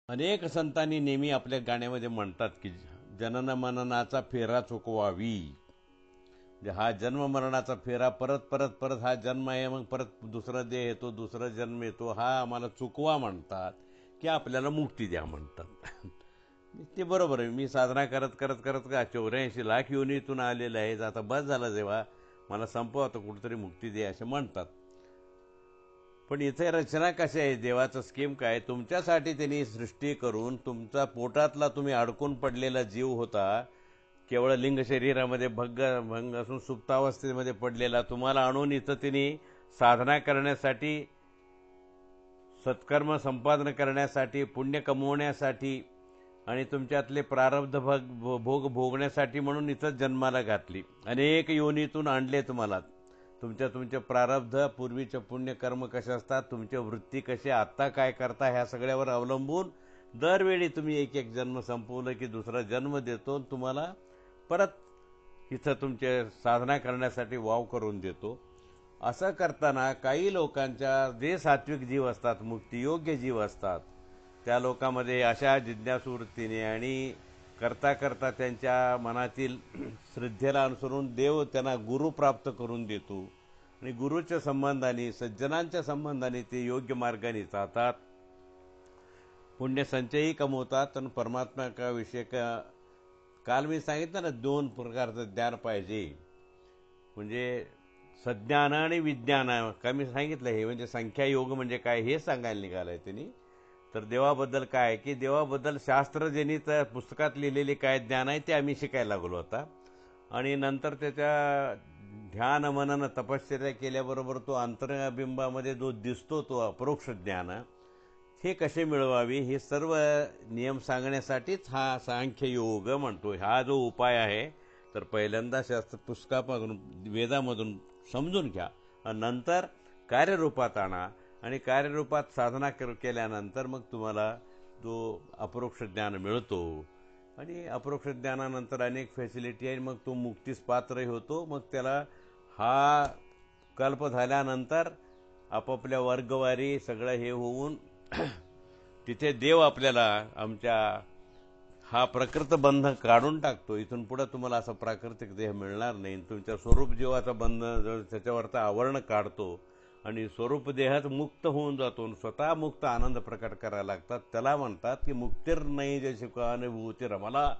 अनेक संतांनी नेहमी आपल्या गाण्यामध्ये म्हणतात की जनन मननाचा फेरा चुकवावी. म्हणजे हा जन्म मरणाचा फेरा परत परत परत हा जन्म आहे, मग परत दुसरा देह येतो, दुसरा जन्म येतो, हा आम्हाला चुकवा म्हणतात की आपल्याला मुक्ती द्या म्हणतात. ते बरोबर आहे. मी साधना करत करत करत का 84 लाख योनीतून आलेलं आहे, आता बस झालं, जेव्हा मला संपवा तर कुठेतरी मुक्ती दे असे म्हणतात. पण इथे रचना कशी आहे, देवाचं स्कीम काय, तुमच्यासाठी त्यांनी सृष्टी करून तुमचा पोटातला तुम्ही अडकून पडलेला जीव होता, केवळ लिंग शरीरामध्ये भंग असून सुप्तावस्थेमध्ये पडलेला तुम्हाला आणून इथं त्यांनी साधना करण्यासाठी, सत्कर्म संपादन करण्यासाठी, पुण्य कमवण्यासाठी आणि तुमच्यातले प्रारब्ध भोग भोगण्यासाठी म्हणून इथं जन्माला घातली. अनेक योनीतून आणले तुम्हाला. तुमच्या प्रारब्ध, पूर्वीचे पुण्यकर्म कसे असतात, तुमच्या वृत्ती कशी, आत्ता काय करता, ह्या सगळ्यावर अवलंबून दरवेळी तुम्ही एक एक जन्म संपवलं की दुसरा जन्म देतो, तुम्हाला परत इथं तुमचे साधना करण्यासाठी वाव करून देतो. असं करताना काही लोकांच्या जे सात्विक जीव असतात, मुक्तियोग्य जीव असतात, त्या लोकांमध्ये अशा जिज्ञासू वृत्तीने आणि करता करता त्यांच्या मनातील श्रद्धेला अनुसरून देव त्यांना गुरु प्राप्त करून देतो आणि गुरुच्या संबंधाने, सज्जनांच्या संबंधाने ते योग्य मार्गाने जातात, पुण्यसंचयही कमवतात आणि परमात्मा का विषय का. काल मी सांगितलं ना, 2 प्रकारचं ज्ञान पाहिजे, म्हणजे सज्ञान आणि विज्ञान. का मी सांगितलं हे म्हणजे संख्यायोग म्हणजे काय हे सांगायला निघालंय त्यांनी. तर देवाबद्दल काय की देवाबद्दल शास्त्रजनित पुस्तकात लिहिलेले काय ज्ञान आहे ते आम्ही शिकायला लागलो होता. आणि नंतर त्याच्या ध्यान मनन तपश्चर्या केल्याबरोबर तो अंतरबिंबामध्ये जो दिसतो तो अपरोक्ष ज्ञान, हे कसे मिळवावे हे सर्व नियम सांगण्यासाठीच हा सांख्ययोग म्हणतो. हा जो उपाय आहे तर पहिल्यांदा शास्त्र पुस्तकामधून वेदामधून समजून घ्या आणि नंतर कार्यरूपात आणा आणि कार्यरूपात साधना केल्यानंतर मग तुम्हाला जो अपरोक्ष ज्ञान मिळतो आणि अपरोक्ष ज्ञानानंतर अनेक फॅसिलिटी आहे, मग तो मुक्तीस पात्रही होतो. मग त्याला हा कल्प झाल्यानंतर आपापल्या वर्गवारी सगळं हे होऊन तिथे देव आपल्याला आमच्या हा प्रकृत बंध काढून टाकतो. इथून पुढे तुम्हाला असा प्राकृतिक देह मिळणार नाही. तुमच्या स्वरूप जीवाचा बंध त्याच्यावरचा आवरण काढतो आणि स्वरूप देहात मुक्त होऊन जातो, स्वतः मुक्त आनंद प्रकट करायला लागतात. त्याला म्हणतात की मुक्तिर्नय जे सुखानुभूती रमला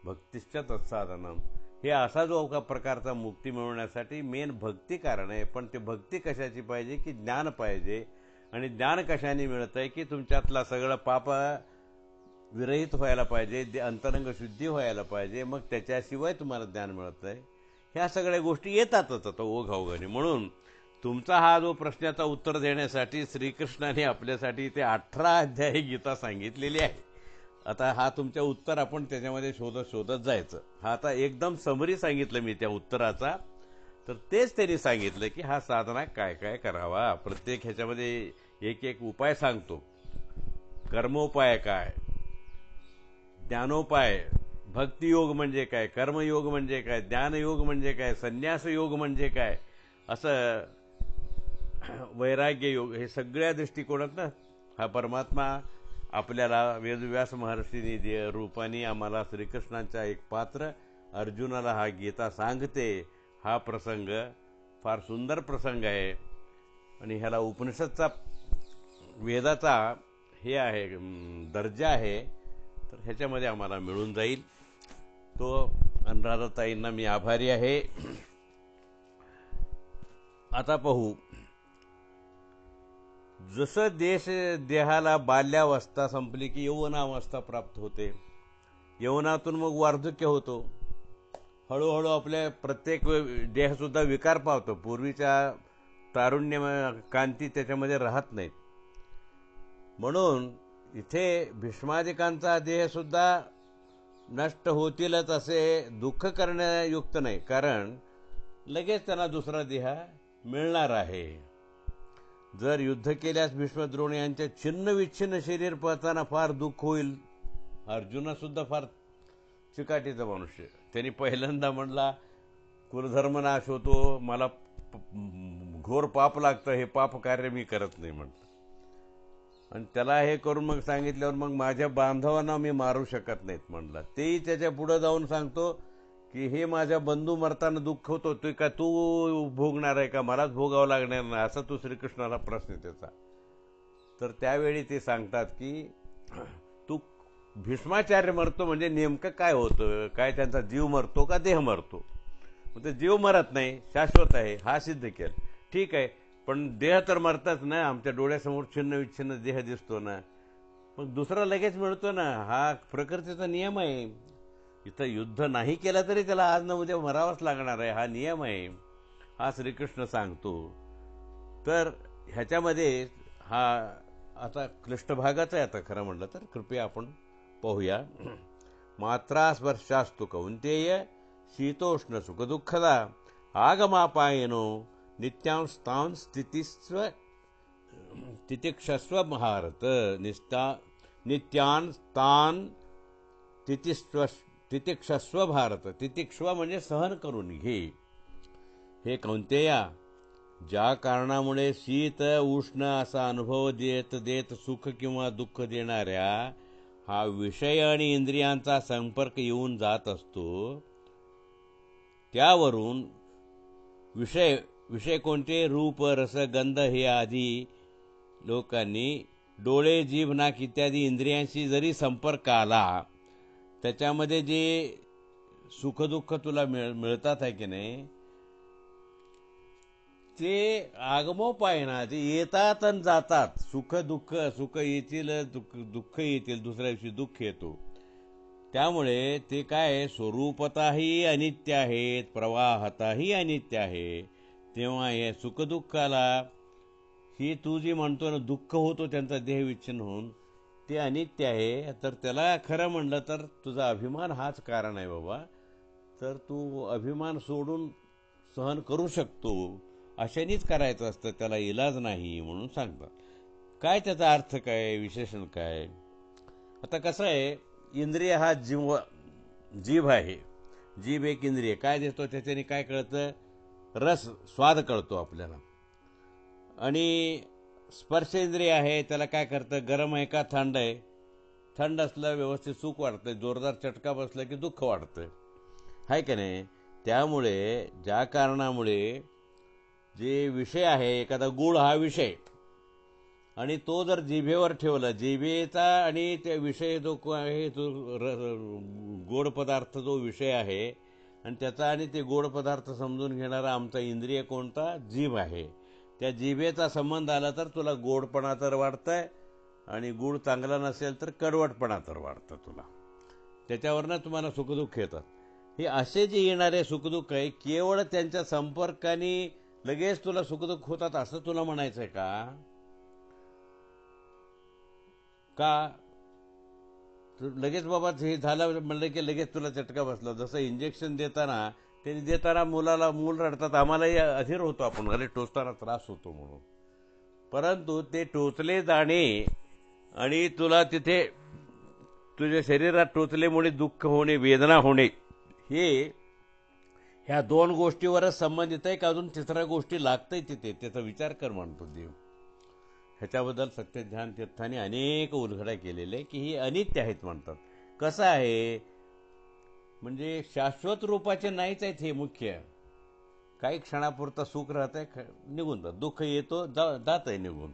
भक्तिश्च तत्साधनम. हे असा जो प्रकारचा मुक्ती मिळवण्यासाठी मेन भक्ती कारण आहे. पण ते भक्ती कशाची पाहिजे की ज्ञान पाहिजे. आणि ज्ञान कशाने मिळतंय की तुमच्यातला सगळं पाप विरहित व्हायला पाहिजे, अंतरंग शुद्धी व्हायला पाहिजे, मग त्याच्याशिवाय तुम्हाला ज्ञान मिळतंय. ह्या सगळ्या गोष्टी येतातच आता ओघाओघाने. म्हणून तुमचा हा जो प्रश्नाचा उत्तर देण्यासाठी श्रीकृष्णाने आपल्यासाठी ते 18 अध्याय गीता सांगितलेली आहे. आता हा तुमच्या उत्तर आपण त्याच्यामध्ये शोधत शोधत जायचं. हा आता एकदम समरी सांगितलं मी त्या उत्तराचा. तर तेच त्यांनी सांगितलं की हा साधना काय काय करावा, प्रत्येक ह्याच्यामध्ये एक एक उपाय सांगतो. कर्मोपाय काय, ज्ञानोपाय, भक्तियोग म्हणजे काय, कर्मयोग म्हणजे काय, ज्ञानयोग म्हणजे काय, संन्यास योग म्हणजे काय, असं वैराग्य योग, हे सगळ्या दृष्टिकोनात हा परमात्मा आपल्याला वेदव्यास महर्षींनी रूपाने आम्हाला श्रीकृष्णांच्या एक पात्र अर्जुनाला हा गीता सांगते. हा प्रसंग फार सुंदर प्रसंग आहे आणि ह्याला उपनिषदचा वेदाचा हे आहे दर्जा आहे. तर ह्याच्यामध्ये आम्हाला मिळून जाईल. तो अनुराधाताईंना मी आभारी आहे. आता पाहू, जसं देहाला बाल्यावस्था संपली की यौवनावस्था प्राप्त होते, यौवनातून मग वार्धक्य होतो, हळूहळू आपल्या प्रत्येक देहसुद्धा विकार पावतो. पूर्वीच्या तारुण्य कांती त्याच्यामध्ये राहत नाहीत. म्हणून इथे भीष्मादिकांचा देहसुद्धा नष्ट होतीलच असे दुःख करण्यायुक्त नाही, कारण लगेच त्यांना दुसरा देह मिळणार आहे. जर युद्ध केल्यास भीष्मद्रोण यांच्या छिन्न विच्छिन्न शरीर पाहताना फार दुःख होईल. अर्जुनसुद्धा फार चिकाटीचा मनुष्य. त्यांनी पहिल्यांदा म्हणला कुलधर्म नाश होतो, मला घोर पाप लागतं, हे पाप कार्य मी करत नाही म्हटलं. आणि त्याला हे करून मग सांगितल्यावर मग माझ्या बांधवांना मी मारू शकत नाहीत म्हणला. तेही त्याच्या पुढे जाऊन सांगतो की हे माझ्या बंधू मरताना दुःख होतो, तू का तू भोगणार आहे का, मलाच भोगावं लागणार नाही, असा तो श्रीकृष्णाला प्रश्न त्याचा. तर त्यावेळी ते सांगतात की तू भीष्माचार्य मरतो म्हणजे नेमकं काय होतं, काय त्यांचा जीव मरतो का देह मरतो. मग ते जीव मरत नाही, शाश्वत आहे, हा सिद्ध केलं. ठीक आहे, पण देह तर मरताच ना, आमच्या डोळ्यासमोर छिन्न विच्छिन्न देह दिसतो ना, मग दुसरा लगेच मिळतो ना, हा प्रकृतीचा नियम आहे. इथं युद्ध नाही केलं तरी त्याला आज न उद्या मरावंच लागणार आहे, हा नियम आहे, हा श्रीकृष्ण सांगतो. तर ह्याच्यामध्ये हा आता क्लिष्ट भागाचा आहे. आता खरं म्हटलं तर कृपया आपण पाहूया. मात्रा स्पर्शास्तु कौंतेय शीतोष्ण सुखदुःखदा आगमापायनो नित्यांस्तान तितिक्षस्व भारत. नित्यान तान तितिक्षस्व भारत. तितिक्ष्व म्हणजे सहन करून घे. हे कौंतेया, ज्या कारणामुळे शीत उष्ण असा अनुभव देत देत सुख किंवा दुःख देणाऱ्या हा विषय आणि इंद्रियांचा संपर्क येऊन जात असतो, त्यावरून विषय कोणते, रूप रस गंध हे आधी लोकांनी डोळे जीभ नाक इत्यादी इंद्रियांशी जरी संपर्क आला, त्याच्यामध्ये जे सुखदुःख तुला मिळतात आहे की नाही, ते आगमोपायना, ते येतात आणि जातात. सुख येतील, दुःख येतील, दुसऱ्या दिवशी दुःख येतो. त्यामुळे ते काय स्वरूपताही अनित्य आहेत, प्रवाहताही अनित्य आहे. तेव्हा हे सुखदुःखाला ही तू जी म्हणतो ना, दुःख होतो त्यांचा देह विच्छिन्न होऊन, ते अनित्य आहे. तर त्याला खरं म्हणलं तर तुझा अभिमान हाच कारण आहे बाबा. तर तू अभिमान सोडून सहन करू शकतो, अशानेच करायचं असतं, त्याला इलाज नाही म्हणून सांगतात. काय त्याचा अर्थ काय, विशेषण काय. आता कसं आहे, इंद्रिय हा जीभ आहे. जीभ एक इंद्रिय काय देतो, त्याच्याने काय कळतं, रस स्वाद कळतो आपल्याला. आणि स्पर्श इंद्रिय आहे, त्याला काय करतं, गरम आहे का थंड आहे, थंड असलं व्यवस्थित सुख वाटतं, जोरदार चटका बसला की दुःख वाटतं, आहे का नाही. त्यामुळे ज्या कारणामुळे जे विषय आहे, एखादा गुळ हा विषय, आणि तो जर जिभेवर ठेवला, जिभेचा आणि त्या विषय जो आहे, तो गोड पदार्थ जो विषय आहे, आणि त्याचा आणि ते गोड पदार्थ समजून घेणारा आमचा इंद्रिय कोणता, जीभ आहे. त्या जिभेचा संबंध आला तर तुला गोडपणा तर वाढतंय, आणि गुळ चांगला नसेल तर कडवटपणा तर वाढतं तुला. त्याच्यावरनं तुम्हाला सुखदुःख येतात. हे असे जे येणारे सुखदुःख आहे, केवळ त्यांच्या संपर्काने लगेच तुला सुखदुःख होतात असं तुला म्हणायचंय का. लगेच बाबा हे झालं म्हणलं की लगेच तुला चटका बसला. जसं इंजेक्शन देताना मूल रडतात, आम्हालाही अधीर होतो आपण, अरे टोचताना त्रास होतो म्हणून. परंतु ते टोचले जाणे आणि तुला तिथे तुझ्या शरीरात टोचलेमुळे दुःख होणे, वेदना होणे, ह्या दोन गोष्टीवरच संबंधित आहे का अजून तिसऱ्या गोष्टी लागतंय तिथे, त्याचा विचार कर म्हणतो देव. ह्याच्याबद्दल सत्यज्ञान तीर्थांनी अनेक उलगड्या केलेले की ही अनित्य आहेत म्हणतात. कसं आहे म्हणजे शाश्वत रूपाचे नाहीच आहेत हे मुख्य. काही क्षणापुरता सुख राहत आहे, निघून जात, दुःख येतो जात आहे निघून.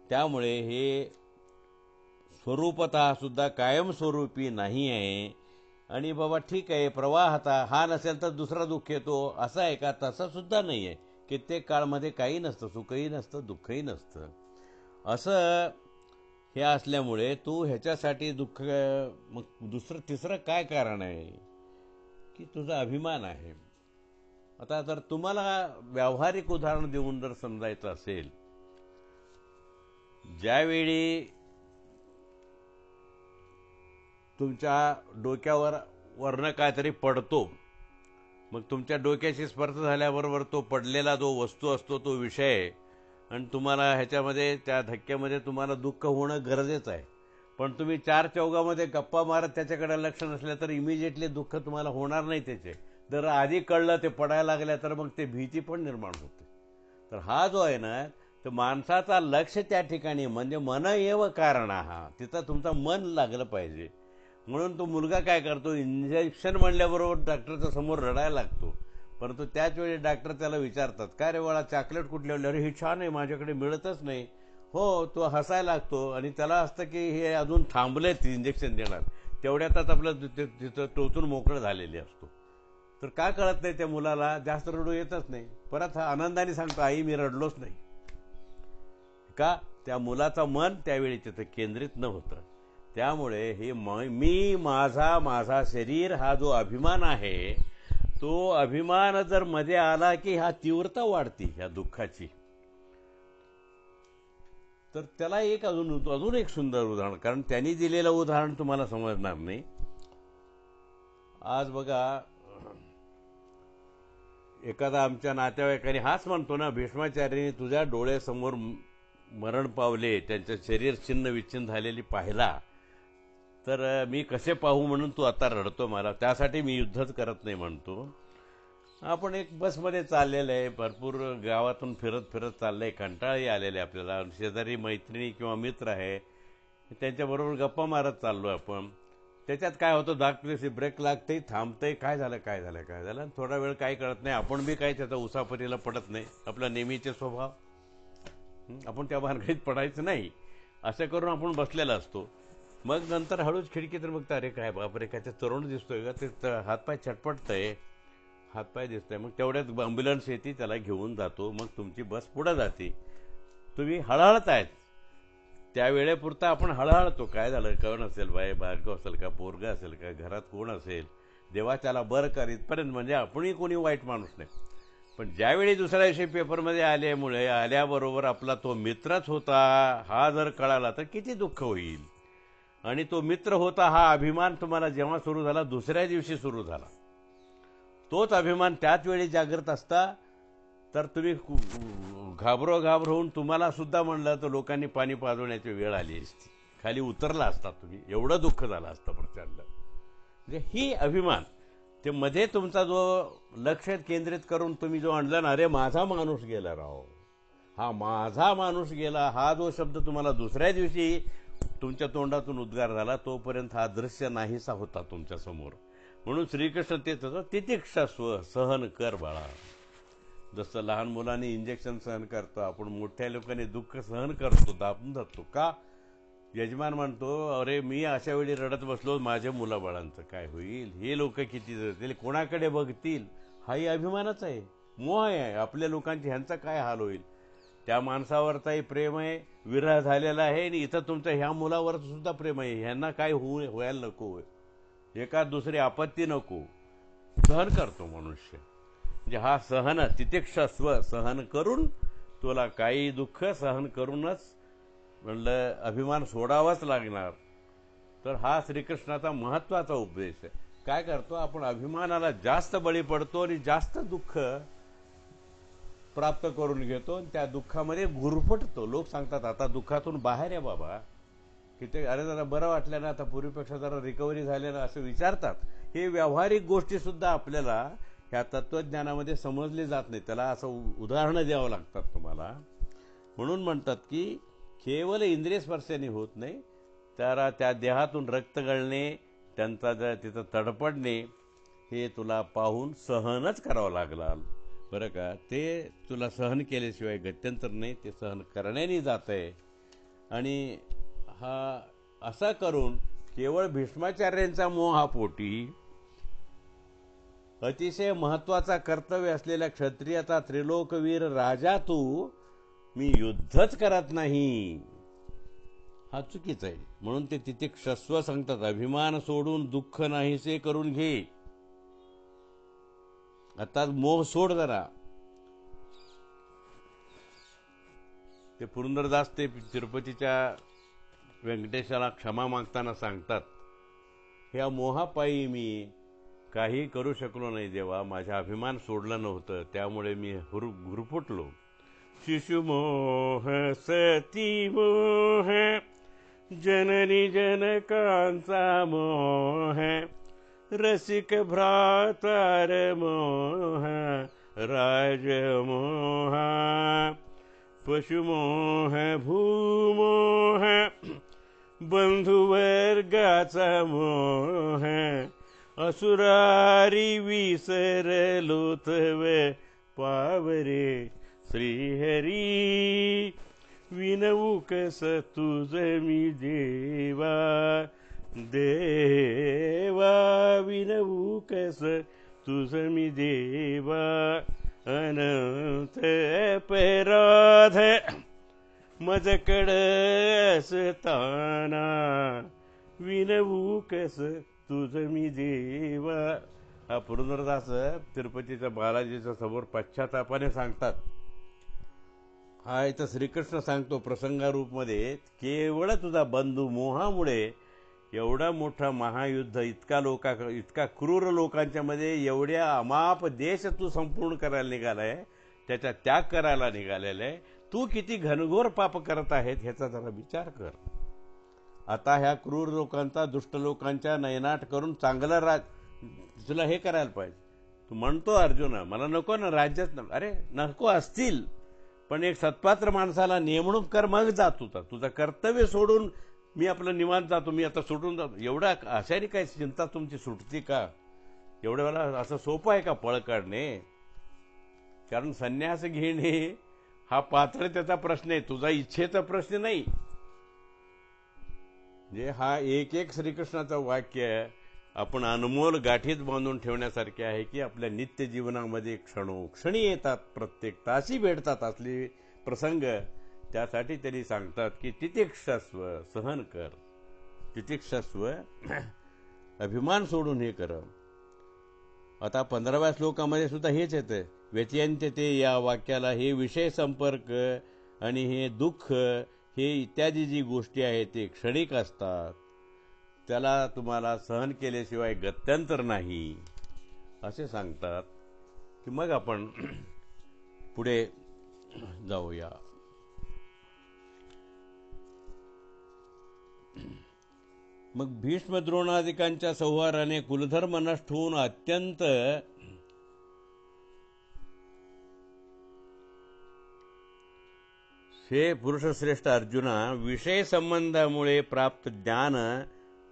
त्यामुळे हे स्वरूपतः सुद्धा कायमस्वरूपी नाही आहे. आणि बाबा ठीक आहे, प्रवाहता हा नसेल तर दुसरा दुःख येतो असं आहे का, तसं सुद्धा नाही आहे. कित्येक काळमध्ये काही नसतं, सुखही नसतं, दुःखही नसतं. असं हे असल्यामुळे तू ह्याच्यासाठी दुःख, मग तिसरं काय कारण आहे की तुझा अभिमान आहे. आता जर तुम्हाला व्यावहारिक उदाहरण देऊन जर समजायचं असेल, ज्यावेळी तुमच्या डोक्यावर वरनं काहीतरी पडतो, मग तुमच्या डोक्याशी स्पर्श झाल्याबरोबर तो पडलेला जो वस्तू असतो तो विषय, आणि तुम्हाला ह्याच्यामध्ये त्या धक्क्यामध्ये तुम्हाला दुःख होणं गरजेचं आहे. पण तुम्ही चार चौघामध्ये गप्पा मारत त्याच्याकडे लक्ष नसलं तर इमिजिएटली दुःख तुम्हाला होणार नाही त्याचे. जर आधी कळलं ते पडायला लागल्या तर मग ते भीती पण निर्माण होते. तर हा जो आहे ना, तर माणसाचा लक्ष त्या ठिकाणी म्हणजे मन एव कारणः, तिथं तुमचं मन लागलं पाहिजे. म्हणून तो मुलगा काय करतो, इंजेक्शन म्हणल्याबरोबर डॉक्टरच्या समोर रडायला लागतो. परंतु त्याच वेळी डॉक्टर त्याला विचारतात, काय रे बाळा चॉकलेट कुठली आणली, अरे ही छान आहे माझ्याकडे मिळतच नाही. हो, तो हसायला लागतो आणि त्याला असतं की हे अजून थांबलेत इंजेक्शन देणार, तेवढ्यातच आपलं तिथं टोचून मोकळं झालेले असतो. तर का कळत नाही त्या मुलाला, जास्त रडू येतच नाही. परत हा आनंदाने सांगतो, आई मी रडलोच नाही. का, त्या मुलाचं मन त्यावेळी तिथं केंद्रित न होतं. त्यामुळे हे मी माझा माझा शरीर हा जो अभिमान आहे, तो अभिमान जर मध्ये आला की हा तीव्रता वाढती ह्या दुःखाची. तर त्याला एक अजून एक सुंदर उदाहरण, कारण त्यांनी दिलेलं उदाहरण तुम्हाला समजणार नाही. आज बघा, एखादा आमच्या नातेवाईकांनी हाच म्हणतो ना, भीष्माचार्यांनी तुझ्या डोळ्यासमोर मरण पावले, त्यांचं शरीर छिन्न विच्छिन्न झालेली पाहिला, तर मी कसे पाहू म्हणून तू आता रडतो, मला त्यासाठी मी युद्धच करत नाही म्हणतो. आपण एक बसमध्ये चाललेलं आहे, भरपूर गावातून फिरत फिरत चाललंय, कंटाळी आलेले आपल्याला, शेजारी मैत्रिणी किंवा मित्र आहे त्यांच्याबरोबर गप्पा मारत चाललो आपण. त्याच्यात काय होतं, दाखवले ब्रेक लागते, थांबते, काय झालं काय झालं काय झालं, थोडा वेळ काही कळत नाही, आपण बी काही त्याचा उसापरीला पडत नाही, आपला नेहमीचे स्वभाव, आपण त्या भानगडीत पडायचं नाही, असं करून आपण बसलेला असतो. मग नंतर हळूच खिडकीतून बघता, अरे काय बापरे, काय ते तरुण दिसतोय का, ते हातपाय छटपटतंय, हातपाय दिसतंय. मग तेवढ्यात ॲम्ब्युलन्स येते, त्याला घेऊन जातो, मग तुमची बस पुढं जाते. तुम्ही हळहळतायत, त्यावेळेपुरता आपण हळहळतो, काय झालं, कोण असेल, बायको असेल का, पोरगा असेल का, घरात कोण असेल, देवा त्याला बरं कर, इथपर्यंत म्हणजे आपणही कोणी वाईट माणूस नाही. पण ज्यावेळी दुसऱ्या दिवशी पेपरमध्ये आल्यामुळे आल्याबरोबर आपला तो मित्रच होता हा जर कळाला तर किती दुःख होईल. आणि तो मित्र होता हा अभिमान तुम्हाला जेव्हा सुरू झाला, दुसऱ्या दिवशी सुरू झाला, तोच अभिमान त्याच वेळी जागृत असता तर तुम्ही घाबरवून तुम्हाला सुद्धा म्हणलं तर लोकांनी पाणी पाजवण्याची वेळ आली असती, खाली उतरला असता तुम्ही, एवढं दुःख झालं असतं प्रचंड. म्हणजे ही अभिमान, ते मध्ये तुमचा जो लक्ष केंद्रित करून तुम्ही जो आणला ना, अरे माझा माणूस गेला राव, हा माझा माणूस गेला, हा जो शब्द तुम्हाला दुसऱ्या दिवशी तुमच्या तोंडातून उद्गार झाला, तोपर्यंत हा दृश्य नाहीसा होता तुमच्या समोर. म्हणून श्रीकृष्ण तेच होतं, तितिक्षा सहन कर बाळा. जसं लहान मुलांनी इंजेक्शन सहन करतो, आपण मोठ्या लोकांनी दुःख सहन करतो, दाबून जातो. का, यजमान म्हणतो, अरे मी अशा वेळी रडत बसलो, माझ्या मुलाबाळांचं काय होईल, हे लोक किती रडतील, कोणाकडे बघतील, हाही अभिमानच आहे, मोह आहे आपल्या लोकांची, ह्यांचा काय हाल होईल. त्या माणसावरचाही प्रेम आहे, विरह झालेला आहे, आणि इथं तुमचं ह्या मुलावर सुद्धा प्रेम आहे, ह्यांना काय व्हायला नको, एका दुसरी आपत्ती नको. सहन करतो मनुष्य, म्हणजे हा सहन, तितिक्षा सहन करून, तुला काही दुःख सहन करूनच म्हणलं अभिमान सोडावाच लागणार. तर हा श्रीकृष्णाचा महत्वाचा उपदेश आहे. काय करतो आपण, अभिमानाला जास्त बळी पडतो आणि जास्त दुःख प्राप्त करून घेतो, त्या दुःखामध्ये गुरफटतो. लोक सांगतात आता दुःखातून बाहेर आहे बाबा, की ते अरे जरा बरं वाटलं ना, आता पूर्वीपेक्षा जरा रिकव्हरी झाली ना, असं विचारतात. हे व्यावहारिक गोष्टी सुद्धा आपल्याला ह्या तत्वज्ञानामध्ये समजली जात नाही, त्याला असं उदाहरणं द्यावं लागतात तुम्हाला. म्हणून म्हणतात की केवळ इंद्रिय स्पर्शाने होत नाही, त्याला त्या देहातून रक्त गळणे, त्यांचा जर तिथं तडपडणे, हे तुला पाहून सहनच करावं लागलं बरं का. ते तुला सहन केल्याशिवाय गत्यंतर नाही, ते सहन करण्याने जात आहे. आणि हा असा करून केवळ भीष्माचार्यांचा मोहापोटी अतिशय महत्वाचा कर्तव्य असलेल्या क्षत्रियाचा त्रिलोकवीर राजा तू, मी युद्धच करत नाही, हा चुकीचा आहे. म्हणून ते तिथे क्षस्व सांगतात, अभिमान सोडून दुःख नाहीसे करून घे. आता मोह सोड जरा. ते पुरंदरदास ते तिरुपतीच्या व्यंकटेशाला क्षमा मागताना सांगतात, ह्या मोहापायी मी काही करू शकलो नाही देवा, माझा अभिमान सोडलं नव्हतं, त्यामुळे मी गुरफुटलो. शिशुमोह सती मोह, जननी जनकांचा मोह, रसिक भ्रातार मोह, राजमोह, पशुमोह भूमोह बंधुवर्गाचा मोह असुरारी विसरलो तव पावरे श्रीहरी विनवू कस तुझ मी देवा देवा विनवू कस तुझ मी देवा अनंत अपराध मजकड असताना विनवू कस तुझ मी देवा. हा पुरंदरदास तिरुपतीच्या बालाजीच्या समोर पश्चातापाने सांगतात. हा इथं श्रीकृष्ण सांगतो प्रसंगारूपमध्ये, केवळ तुझा बंधू मोहामुळे एवढा मोठा महायुद्ध, इतका क्रूर लोकांच्या मध्ये एवढ्या अमाप देश तू संपूर्ण करायला निघालाय, त्याचा त्याग करायला निघालेला आहे. तू किती घनघोर पाप करत आहेत ह्याचा जरा विचार कर. आता ह्या क्रूर लोकांचा, दुष्ट लोकांच्या नयनाट करून चांगला तुला हे करायला पाहिजे. तू म्हणतो अर्जुना मला नको ना राज्यात, अरे नको असतील पण एक सत्पात्र माणसाला नेमणूक कर, मग जा. तुझं कर्तव्य सोडून मी आपलं निवांत जातो, मी आता सुटून जातो, एवढा अशाने काय चिंता तुमची सुटती का? एवढ्या वेळा असं सोपं आहे का पळ काढणे? कारण संन्यास घेणे हा पात्रतेचा प्रश्न आहे, तुझा इच्छेचा प्रश्न नाही. जे हा एक एक श्रीकृष्णाचं वाक्य आपण अनमोल गाठीत बांधून ठेवण्यासारखे आहे की आपल्या नित्य जीवनामध्ये क्षणोक्षणी येतात, प्रत्येक तासी भेटतात असले प्रसंग. त्यासाठी त्यांनी सांगतात की तितिक्षस्व सहन कर, तितिक्षस्व अभिमान सोडून हे कर. आता 15व्या श्लोकामध्ये सुद्धा हेच येतं, व्यत्यंत्यते या वाक्याला हे विषय संपर्क आणि हे दुःख हे इत्यादी जी गोष्टी आहेत ते क्षणिक असतात, त्याला तुम्हाला सहन केल्याशिवाय गत्यंतर नाही असे सांगतात. की मग आपण पुढे जाऊया. मग भीष्म द्रोणादिकांच्या संहाराने कुलधर्म नष्ट होऊन अत्यंत हे पुरुषश्रेष्ठ अर्जुना, विषय संबंधामुळे प्राप्त ज्ञान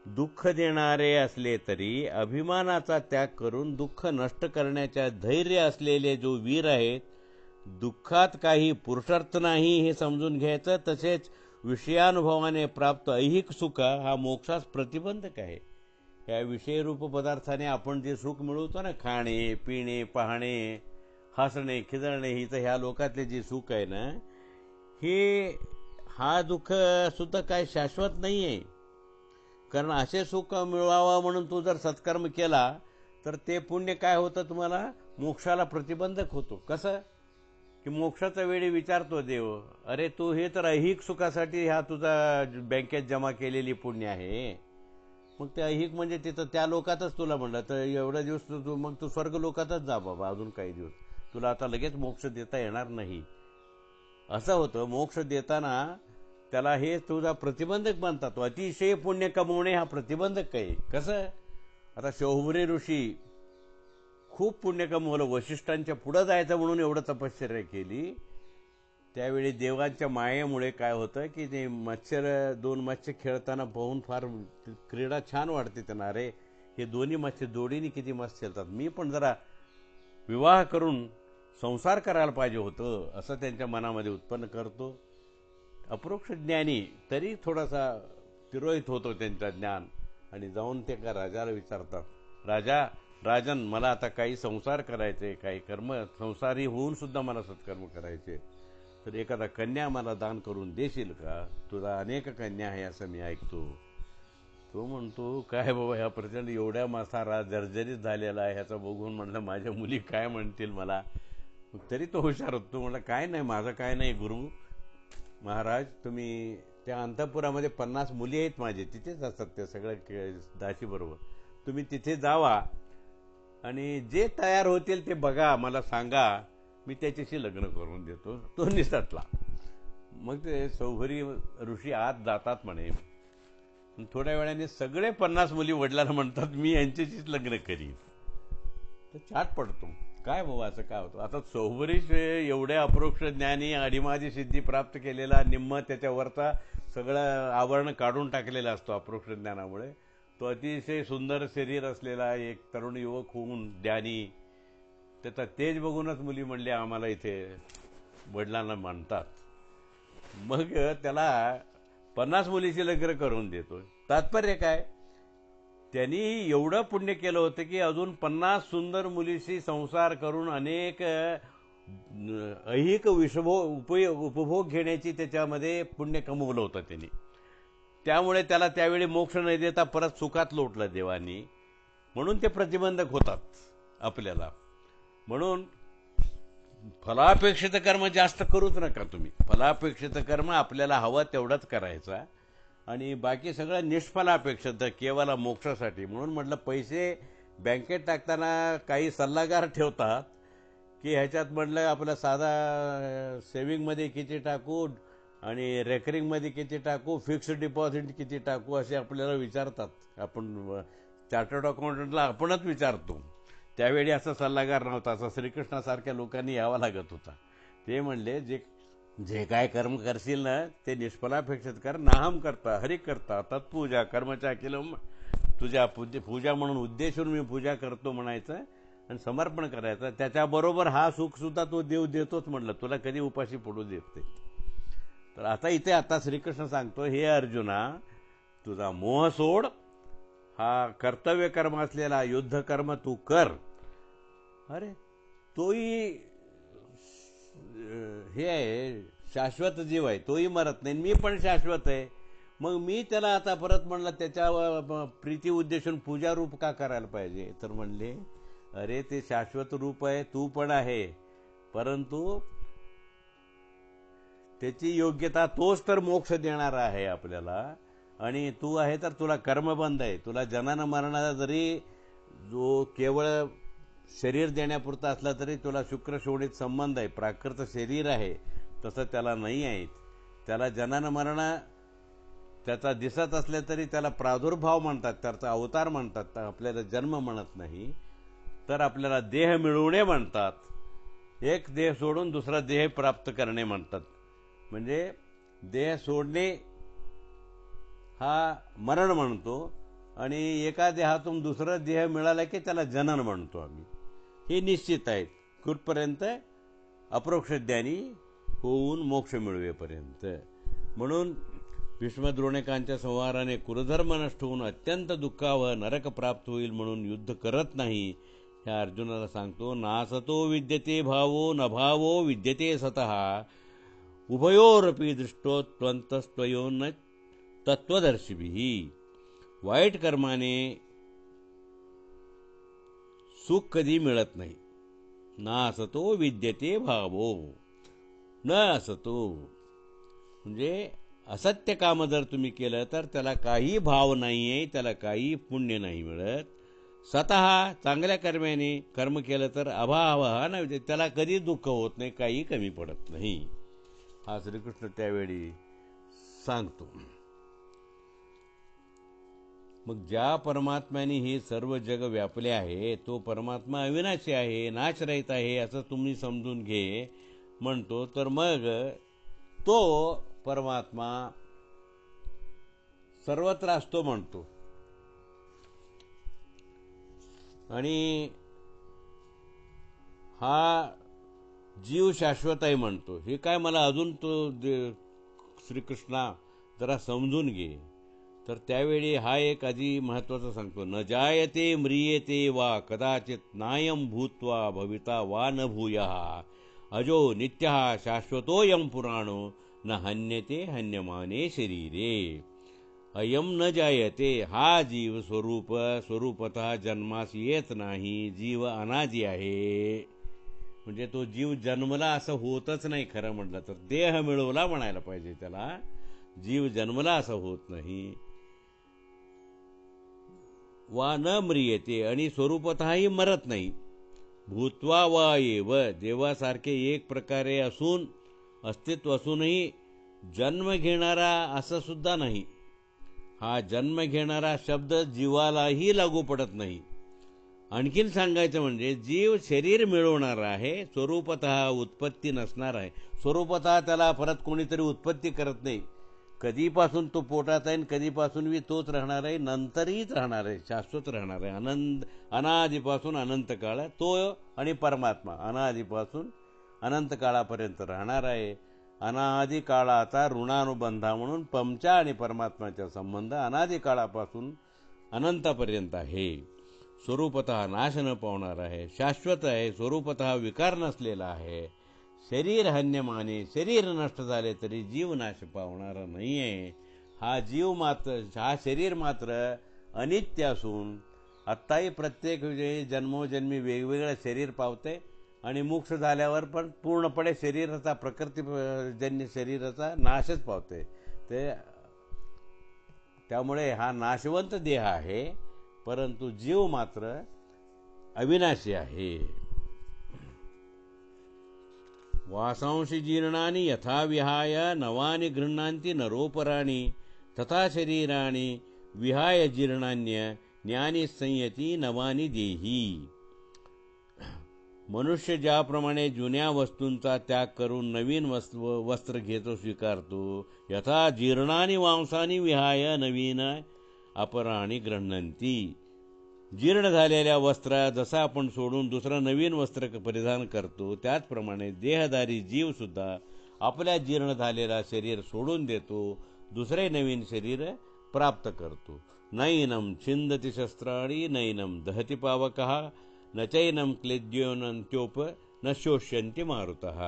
दुःख देणारे असले तरी अभिमानाचा त्याग करून दुःख नष्ट करण्याच्या धैर्य असलेले जो वीर आहेत, दुःखात काही पुरुषार्थ नाही हे समजून घ्यायचं. तसेच विषयानुभवाने प्राप्त ऐहिक सुख हा मोक्षास प्रतिबंधक आहे. या विषयरूप पदार्थाने आपण जे सुख मिळवतो ना, खाणे पिणे पाहणे हसणे खिदळणे, ही तर ह्या लोकातले जे सुख आहे ना, हा दुःख सुद्धा काय शाश्वत नाही आहे. कारण असे सुख मिळवावं म्हणून तू जर सत्कर्म केला तर ते पुण्य काय होतं, तुम्हाला मोक्षाला प्रतिबंधक होतो. कसं की मोक्षाच्या वेळी विचारतो देव, अरे तू हे तर ऐहिक सुखासाठी हा तुझा बँकेत जमा केलेली पुण्य आहे, मग ते ऐहिक म्हणजे तिथं त्या लोकातच तुला म्हणलं तर एवढा दिवस मग तू स्वर्ग लोकातच जा बाबा, अजून काही दिवस तुला आता लगेच मोक्ष देता येणार नाही. असं होतं. मोक्ष देताना त्याला हे तुझा प्रतिबंधक मानतात. अतिशय पुण्य कमवणे हा प्रतिबंधक आहे. कसं, आता शौभरी ऋषी खूप पुण्य कमवलं, वशिष्ठांच्या पुढं जायचं म्हणून एवढं तपश्चर्या केली. त्यावेळी देवांच्या मायेमुळे काय होतं की ते दोन मत्स्य खेळताना पाहून फार क्रीडा छान वाटते त्यांना. अरे हे दोन्ही मत्स्य जोडीने किती मस्त खेळतात, मी पण जरा विवाह करून संसार करायला पाहिजे होतं असं त्यांच्या मनामध्ये उत्पन्न करतो. अपरोक्ष ज्ञानी तरी थोडासा तिरोहित होतो त्यांचा ज्ञान, आणि जाऊन ते का राजाला विचारतात, राजन मला आता काही संसार करायचे, काही कर्म संसारी होऊन सुद्धा मला सत्कर्म करायचे, तर एखादा कन्या मला दान करून देशील का? तुला अनेक कन्या आहे असं मी ऐकतो. तो म्हणतो काय बाबा, ह्या प्रचंड एवढ्या मासारा जर्जरीत झालेला आहे, ह्याचा बघून म्हणलं माझ्या मुली काय म्हणतील मला. तरी तो हुशार होतो. म्हणलं काय नाही, माझं काय नाही गुरु महाराज, तुम्ही त्या अंतःपुरामध्ये 50 मुली आहेत माझे, तिथेच असतात त्या सगळ्या दासीबरोबर, तुम्ही तिथे जावा आणि जे तयार होतील ते बघा, मला सांगा, मी त्याच्याशी लग्न करून देतो. तो निसटला. मग ते शौभरी ऋषी आत जातात म्हणे. थोड्या वेळाने सगळे 50 मुली वडिलांना म्हणतात मी यांच्याशीच लग्न करीन. तर चाट पडतो. काय बाबा असं काय होतं? आता चौबरीश एवढ्या अप्रोक्ष ज्ञानी आदिमादी सिद्धी प्राप्त केलेला, निम्म त्याच्यावरचा सगळं आवरण काढून टाकलेला असतो अप्रोक्ष ज्ञानामुळे. तो अतिशय सुंदर शरीर असलेला एक तरुण युवक होऊन ज्ञानी, त्याचा तेज बघूनच मुली म्हणले आम्हाला इथे वडिलांना मानतात. मग त्याला 50 मुलीची लग्न करून देतो. तात्पर्य काय? त्यांनी एवढं पुण्य केलं होतं की अजून 50 सुंदर मुलीशी संसार करून अनेक ऐहिक उपभोग घेण्याची त्याच्यामध्ये पुण्य कमवलं होतं त्यांनी. त्यामुळे त्याला त्यावेळी मोक्ष न देता परत सुखात लोटलं देवानी. म्हणून ते प्रतिबंधक होतात आपल्याला. म्हणून फलापेक्षित कर्म जास्त करूच नका तुम्ही. फलापेक्षित कर्म आपल्याला हवं तेवढंच करायचा आणि बाकी सगळं निष्फलापेक्षित केवळ मोक्षासाठी. म्हणून म्हटलं पैसे बँकेत टाकताना काही सल्लागार ठेवतात की ह्याच्यात म्हटलं आपलं साधा सेव्हिंगमध्ये किती टाकू आणि रेकरिंगमध्ये किती टाकू, फिक्स्ड डिपॉझिट किती टाकू असे आपल्याला विचारतात. आपण चार्टर्ड अकाउंटंटला आपणच विचारतो. त्यावेळी असा सल्लागार नव्हता. असं श्रीकृष्णासारख्या लोकांनी यावं लागत होता. ते म्हणले जे जे काय कर्म करशील ना ते निष्फलापेक्षित कर. नाहम करता हरि करता तत्पूजा कर्मच्या केलं. तुझ्या पूजा म्हणून उद्देशून मी पूजा करतो म्हणायचं आणि समर्पण करायचं. त्याच्याबरोबर हा सुखसुद्धा तो देव देतोच म्हणलं. तुला कधी उपाशी पडू देत नाही. तर आता श्रीकृष्ण सांगतो, हे अर्जुना तुझा मोह सोड. हा कर्तव्य कर्म असलेला युद्ध कर्म तू कर. अरे तोही हे आहे, शाश्वत जीव आहे. तोही मरत नाही. मी पण शाश्वत आहे. मग मी त्याला आता परत म्हणलं त्याच्या प्रीती उद्देशून पूजा रूप का करायला पाहिजे? तर म्हणले अरे ते शाश्वत रूप आहे, तू पण आहे, परंतु त्याची योग्यता तोच तर मोक्ष देणारा आहे आपल्याला. आणि तू आहे तर तुला कर्मबंध आहे. तुला जनन मरणाचा जरी जो केवळ शरीर देण्यापुरता असला तरी तुला शुक्रशोणीत संबंध आहे. प्राकृत शरीर आहे तसं त्याला नाही आहे. त्याला जनन मरण त्याचा दिसत असले तरी त्याला प्रादुर्भाव म्हणतात, त्याचा अवतार म्हणतात. आपल्याला जन्म म्हणत नाही. तर आपल्याला देह मिळवणे म्हणतात. एक देह सोडून दुसरा देह प्राप्त करणे म्हणतात. म्हणजे देह सोडणे हा मरण म्हणतो आणि एका देहातून दुसरा देह मिळाला की त्याला जनन म्हणतो आम्ही. हे निश्चित आहे कुठपर्यंत? अप्रोक्षज्ञानी होऊन मोक्ष मिळवेपर्यंत. म्हणून भीष्मद्रोणिकांच्या संहाराने कुलधर्म नष्ट होऊन अत्यंत दुःखावह नरक प्राप्त होईल म्हणून युद्ध करत नाही. ह्या अर्जुनाला सांगतो. नासतो विद्यते भावो न भावो विद्यते सतः उभयोरपि दृष्टो त्वन्तस्त्वयोन तत्वदर्शिभिः. वाईट कर्माने सुख कधी मिळत नाही. ना असतो विद्यते भावो न असतो. म्हणजे असत्य काम जर तुम्ही केलं तर त्याला काही भाव नाही आहे, त्याला काही पुण्य नाही मिळत. स्वतः चांगल्या कर्माने कर्म केलं तर अभाव हा नाही, त्याला कधी दुःख होत नाही, काही कमी पडत नाही. हा श्रीकृष्ण त्यावेळी सांगतो. मग ज्या परमात्म्याने हे सर्व जग व्यापले आहे तो परमात्मा अविनाशी आहे, नाशरहित आहे असं तुम्ही समजून घे म्हणतो. तर मग तो परमात्मा सर्वत्र असतो म्हणतो आणि हा जीव शाश्वत आहे म्हणतो. हे काय मला अजून तो श्रीकृष्णा जरा समजून घे. तर त्यावेळी हा एक आधी महत्वाचा सांगतो. न जायते म्रियते वा कदाचित नायम भूत्वा भविता वा न भूयः अजो नित्यः शाश्वतोऽयं पुराणो न हन्यते हन्यमाने शरीरे. अयम न जायते. हा जीव स्वरूपतः जन्मास येत नाही. जीव अनादि आहे. म्हणजे तो जीव जन्मला असं होतच नाही. खरं म्हटलं तर देह मिळवला म्हणायला पाहिजे त्याला. जीव जन्मला असं होत नाही. वा न म्रियते आणि स्वरूपतःही मरत नाही. भूत्वा वा एव देवासारखे एक प्रकारे असून अस्तित्व असूनही जन्म घेणारा असं सुद्धा नाही. हा जन्म घेणारा शब्द जीवालाही लागू पडत नाही. आणखीन सांगायचं म्हणजे जीव शरीर मिळवणारा आहे, स्वरूपतः उत्पत्ती नसणार आहे. स्वरूपतः त्याला परत कोणीतरी उत्पत्ती करत नाही. कधीपासून तो पोटात आहे, कधीपासून तोच राहणार आहे, नंतरहीच राहणार आहे, शाश्वत राहणार आहे. अनादिपासून अनंत काळ तो आणि परमात्मा अनादिपासून अनंत काळापर्यंत राहणार आहे. अनादि काळाचा ऋणानुबंधा म्हणून पंचा आणि परमात्म्याचा संबंध अनादि काळापासून अनंतापर्यंत आहे. स्वरूपतः नाश न पावणार आहे, शाश्वत आहे, स्वरूपतः विकार नसलेला आहे. शरीर हन्यमाने, शरीर नष्ट झाले तरी जीव नाश पावणारा नाही आहे. हा शरीर मात्र अनित्य असून आत्ताही प्रत्येक जन्मोजन्मी वेगवेगळं शरीर पावते आणि मोक्ष झाल्यावर पण पूर्णपणे शरीराचा प्रकृतीजन्य शरीराचा नाशच पावते. त्यामुळे हा नाशवंत देह आहे, परंतु जीव मात्र अविनाशी आहे. वासांशी जीर्णानि यथा विहाय नवानि गृह्णान्ति नरोपराणि तथा शरीराणि विहाय जीर्णान्य ज्ञानी संयती नवानि देही. मनुष्य ज्याप्रमाणे जुन्या वस्तूंचा त्याग करून नवीन वस्त्र घेतो, स्वीकारतो, यथा जीर्णानि वांसानि विहाय नवीन अपराणि गृह्णन्ति. जीर्ण झालेल्या वस्त्र जसं आपण सोडून दुसरं नवीन वस्त्र परिधान करतो, त्याचप्रमाणे देहधारी जीव सुद्धा आपल्या जीर्ण झालेला शरीर सोडून देतो, दुसरे नवीन शरीर प्राप्त करतो. नैनम छिंदति शस्त्राणि नैनम दहति पावकः न चैनम क्लेद्योनंत्योप न शोष्यन्ति मारुतः.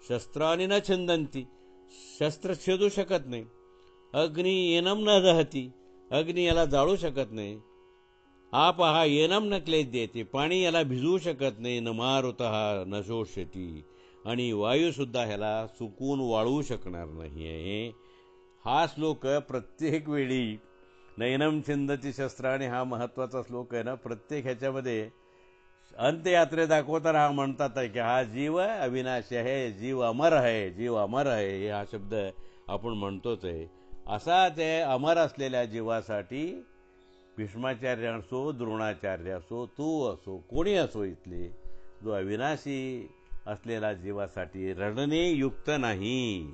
शस्त्राणि न छिंदन्ति, शस्त्र छेदू शकत नाही. अग्नी येनम न दहती, अग्नी याला जाळू शकत नाही. आप हा येनम न क्लेद्यते, पाणी याला भिजवू शकत नाही. न मारुतः न शोष्यती, आणि वायूसुद्धा ह्याला सुकून वाळवू शकणार नाही आहे. हा श्लोक प्रत्येक वेळी नैनम छिंदती शस्त्राने हा महत्त्वाचा श्लोक आहे ना. प्रत्येक ह्याच्यामध्ये अंत्ययात्रे दाखवताना हा म्हणतात आहे की हा जीव अविनाशी आहे, जीव अमर आहे, जीव अमर आहे. हा शब्द आपण म्हणतोच आहे. असा ते अमर असलेल्या जीवासाठी भीष्माचार्य असो, द्रोणाचार्य असो, तू असो, कोणी असो, इथले जो अविनाशी असलेला जीवासाठी रडणे युक्त नाही.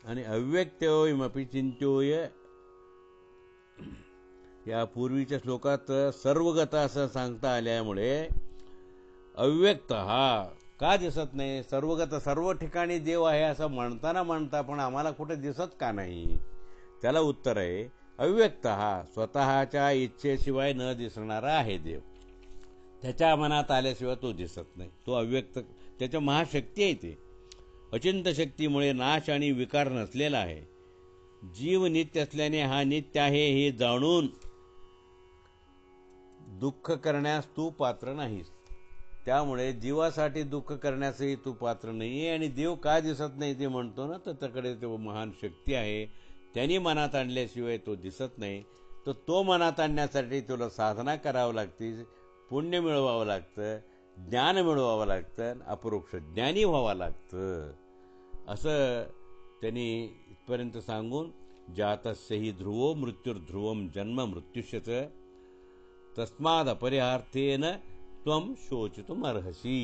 आणि अव्यक्तोयमपि चिंत्योय या पूर्वीच्या श्लोकात सर्वगत असं सांगता आल्यामुळे अव्यक्त हा का दिसत नाही? सर्वगत सर्व ठिकाणी देव आहे असं म्हणता पण आम्हाला कुठे दिसत का नाही? त्याला उत्तर आहे अव्यक्त हा स्वतःच्या इच्छेशिवाय न दिसणारा आहे देव. त्याच्या मनात आल्याशिवाय तो दिसत नाही. तो अव्यक्त, त्याच्या महाशक्ती आहे. ते अचिंत शक्तीमुळे नाश आणि विकार नसलेला आहे. जीव नित्य असल्याने हा नित्य आहे हे जाणून दुःख करण्यास तू पात्र नाहीस. त्यामुळे जीवासाठी दुःख करण्यासही तू पात्र नाहीये. आणि देव का दिसत नाही ते म्हणतो ना, तर त्याकडे तो महान शक्ती आहे. त्यांनी मनात आणल्याशिवाय तो दिसत नाही. तर तो मनात आणण्यासाठी तुला साधना करावं लागते, पुण्य मिळवावं लागतं, ज्ञान मिळवावं लागतं, अपरोक्ष ज्ञानी व्हावं लागतं. असं त्यांनी इथपर्यंत सांगून जातस्य हि ध्रुवो मृत्युर्ध्रुवम जन्म मृत्युश्च तस्माद अपरिहार्थेन त्वम शोचितुम अर्हसी.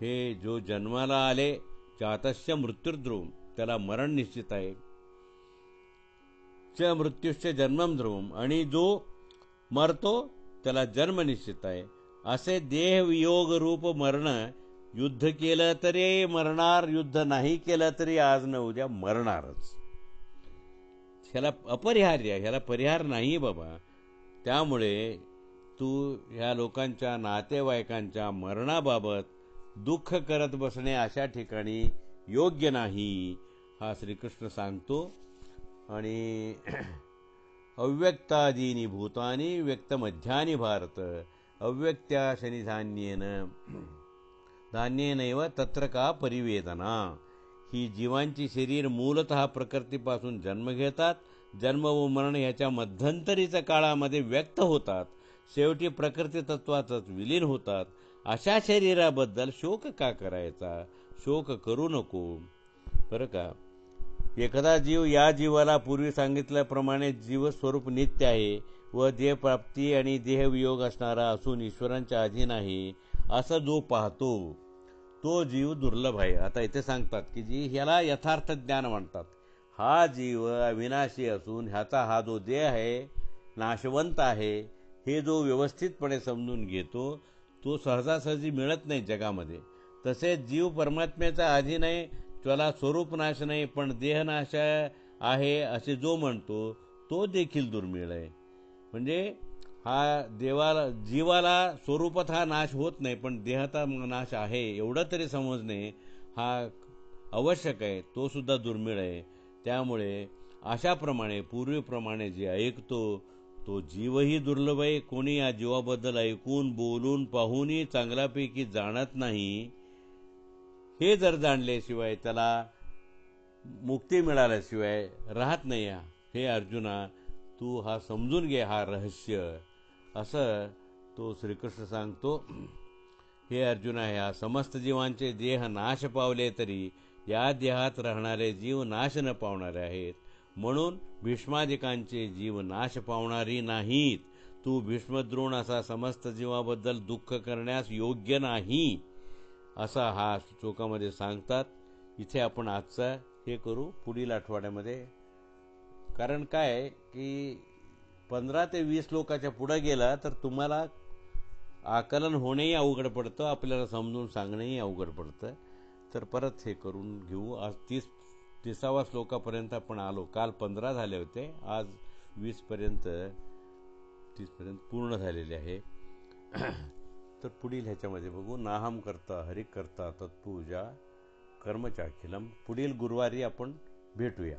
हे जो जन्माला आले, जातस्य मृत्युर्ध्रुवम, त्याला मरण निश्चित आहे. च मृत्युश्च जन्मम ध्रुवम, आणि जो मरतो त्याला जन्म निश्चित आहे. असे देहवियोग रूप मरण, युद्ध केलं तरी मरणार, युद्ध नाही केलं तरी आज न उद्या मरणारच. ह्याला अपरिहार्य, ह्याला परिहार नाही बाबा. त्यामुळे तू ह्या लोकांच्या नातेवाईकांच्या मरणाबाबत दुःख करत बसणे अशा ठिकाणी योग्य नाही, हा श्रीकृष्ण सांगतो. आणि अव्यक्तादीनी भूतानी व्यक्तमध्यानी भारत अव्यक्त्या शनिधान्येन धान्येनैव तत्र का परिवेदना. ही जीवांची शरीर मूलतः प्रकृतीपासून जन्म घेतात, जन्म व मरण ह्याच्या मध्यंतरीच्या काळामध्ये व्यक्त होतात, शेवटी प्रकृती तत्वातच विलीन होतात. अशा शरीराबद्दल शोक का करायचा? शोक करू नको बरं का. एखादा जीव या जीवाला पूर्वी सांगितल्याप्रमाणे जीवस्वरूप नित्य आहे व देहप्राप्ती आणि देहवियोग असणारा असून ईश्वरांच्या अधीन आहे असं जो पाहतो तो जीव दुर्लभ आहे. आता इथे सांगतात की ह्याला यथार्थ ज्ञान म्हणतात. हा जीव अविनाशी असून ह्याचा हा जो देह आहे नाशवंत आहे हे जो व्यवस्थितपणे समजून घेतो तो सहजासहजी मिळत नाही जगामध्ये. तसेच जीव परमात्म्याचा अधीन आहे, त्याला स्वरूप नाश नाही पण देहनाश आहे असे जो म्हणतो तो देखील दुर्मिळ आहे. म्हणजे हा जीवाला स्वरूपात हा नाश होत नाही पण देहाचा नाश आहे एवढं तरी समजणे हा आवश्यक आहे, तो सुद्धा दुर्मिळ आहे. त्यामुळे अशाप्रमाणे पूर्वीप्रमाणे जे ऐकतो तो जीवही दुर्लभ आहे. कोणी या जीवाबद्दल ऐकून बोलून पाहूनही चांगल्यापैकी जाणत नाही. हे जर जाणल्याशिवाय त्याला मुक्ती मिळाल्याशिवाय राहत नाही. हे अर्जुना तू हा समजून घे हा रहस्य असं तो श्रीकृष्ण सांगतो. हे अर्जुना ह्या समस्त जीवांचे देह नाश पावले तरी या देहात राहणारे जीव नाश न पावणारे आहेत. म्हणून भीष्मादिकांचे जीव नाश पावणारी नाहीत. तू भीष्मद्रोण असा समस्त जीवाबद्दल दुःख करण्यास योग्य नाही असा हा श्लोकामध्ये सांगतात. इथे आपण आजचा हे करू पुढील आठवड्यामध्ये. कारण काय की 15 ते 20 लोकांच्या पुढे गेला तर तुम्हाला आकलन होणेही अवघड पडतं, आपल्याला समजून सांगणंही अवघड पडतं. तर परत हे करून घेऊ. आज 30व्या श्लोकापर्यंत आपण आलो. काल 15 झाले होते, आज 30 पर्यंत पूर्ण झालेले आहे. तर पुढील ह्याच्यामध्ये बघू. नाहम करता हरि करता तत्पूजा कर्मचाखिलम. पुढील गुरुवारी आपण भेटूया.